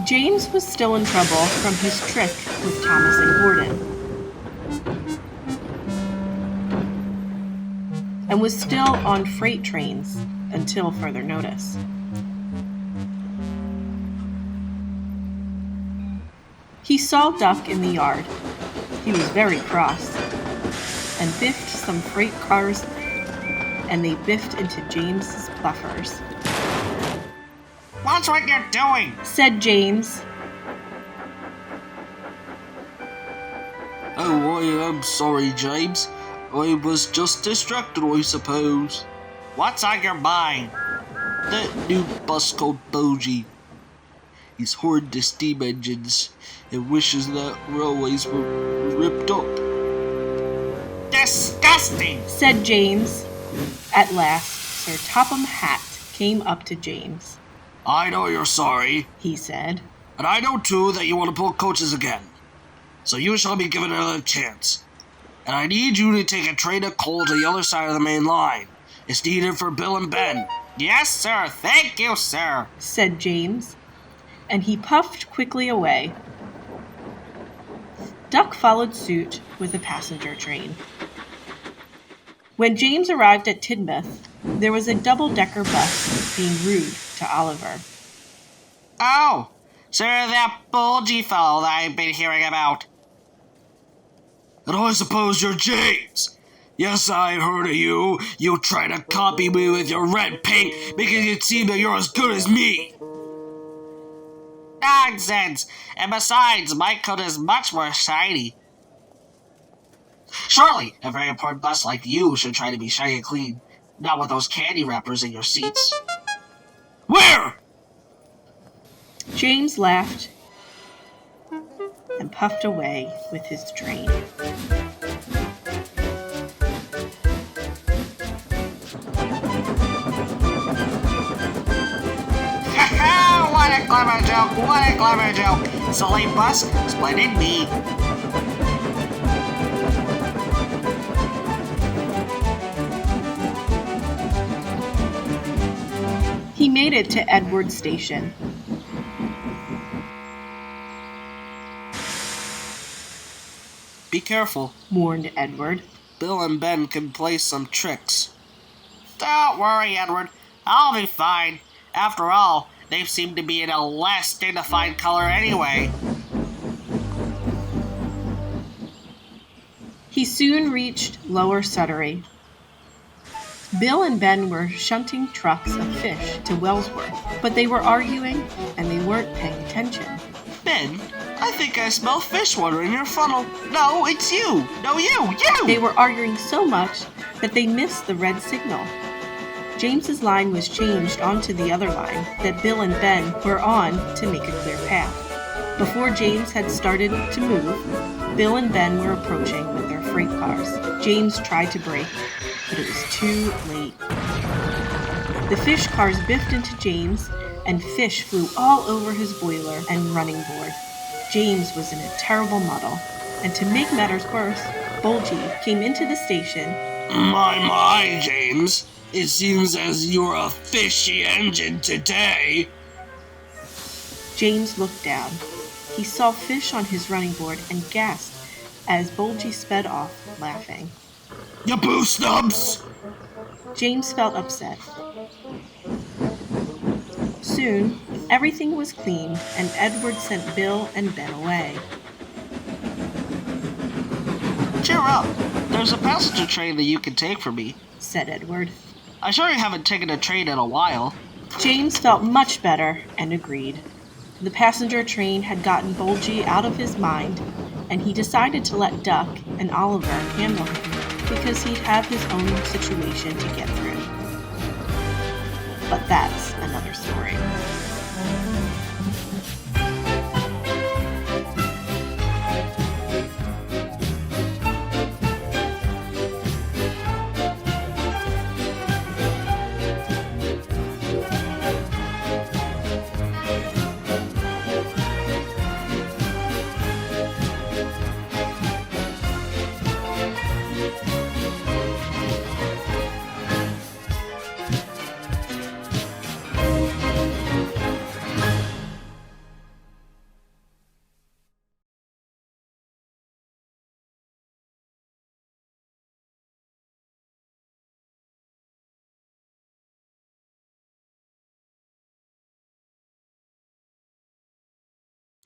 James was still in trouble from his trick with Thomas and Gordon, and was still on freight trains until further notice. He saw Duck in the yard. He was very cross, and biffed some freight cars, and they biffed into James's buffers. "Watch what you're doing," said James. "Oh, I am sorry, James. I was just distracted, I suppose." "What's on your mind?" "That new bus called Bulgy. He's horrid to steam engines and wishes that railways were ripped up." "Disgusting," said James. At last, Sir Topham Hatt came up to James. "I know you're sorry," he said. "and I know too that you want to pull coaches again. So you shall be given another chance. And I need you to take a train of coal to the other side of the main line. It's needed for Bill and Ben." "Yes, sir. Thank you, sir," said James, and he puffed quickly away. Duck followed suit with a passenger train. When James arrived at Tidmouth, there was a double-decker bus being rude to Oliver. "Oh, so you're that Bulgy fellow that I've been hearing about." "And I suppose you're James. Yes, I heard of you. You try to copy me with your red paint, making it seem that you're as good as me." "Nonsense! And besides, my coat is much more shiny." "Surely, a very important bus like you should try to be shiny and clean, not with those candy wrappers in your seats." "Where?" James laughed and puffed away with his train. What a clever joke! What a clever joke! Silly bus, splendid me. He made it to Edward Station. "Be careful," warned Edward. "Bill and Ben can play some tricks." "Don't worry, Edward. I'll be fine. After all, they seem to be in a less dignified color anyway." He soon reached Lower Sudbury. Bill and Ben were shunting trucks of fish to Wellsworth, but they were arguing and they weren't paying attention. "Ben, I think I smell fish water in your funnel." "No, it's you! No, you! They were arguing so much that they missed the red signal. James's line was changed onto the other line that Bill and Ben were on to make a clear path. Before James had started to move, Bill and Ben were approaching with their freight cars. James tried to brake, but it was too late. The fish cars biffed into James, and fish flew all over his boiler and running board. James was in a terrible muddle, and to make matters worse, Bulgy came into the station. My, James. It seems as you're a fishy engine today." James looked down. He saw fish on his running board and gasped as Bulgy sped off, laughing. "You boo snubs!" James felt upset. Soon, everything was clean, and Edward sent Bill and Ben away. "Cheer up. There's a passenger train that you can take for me," said Edward. "I sure you haven't taken a train in a while." James felt much better and agreed. The passenger train had gotten Bulgy out of his mind, and he decided to let Duck and Oliver handle him because he'd have his own situation to get through. But that's another story.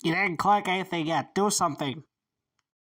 You didn't click anything yet. Do something.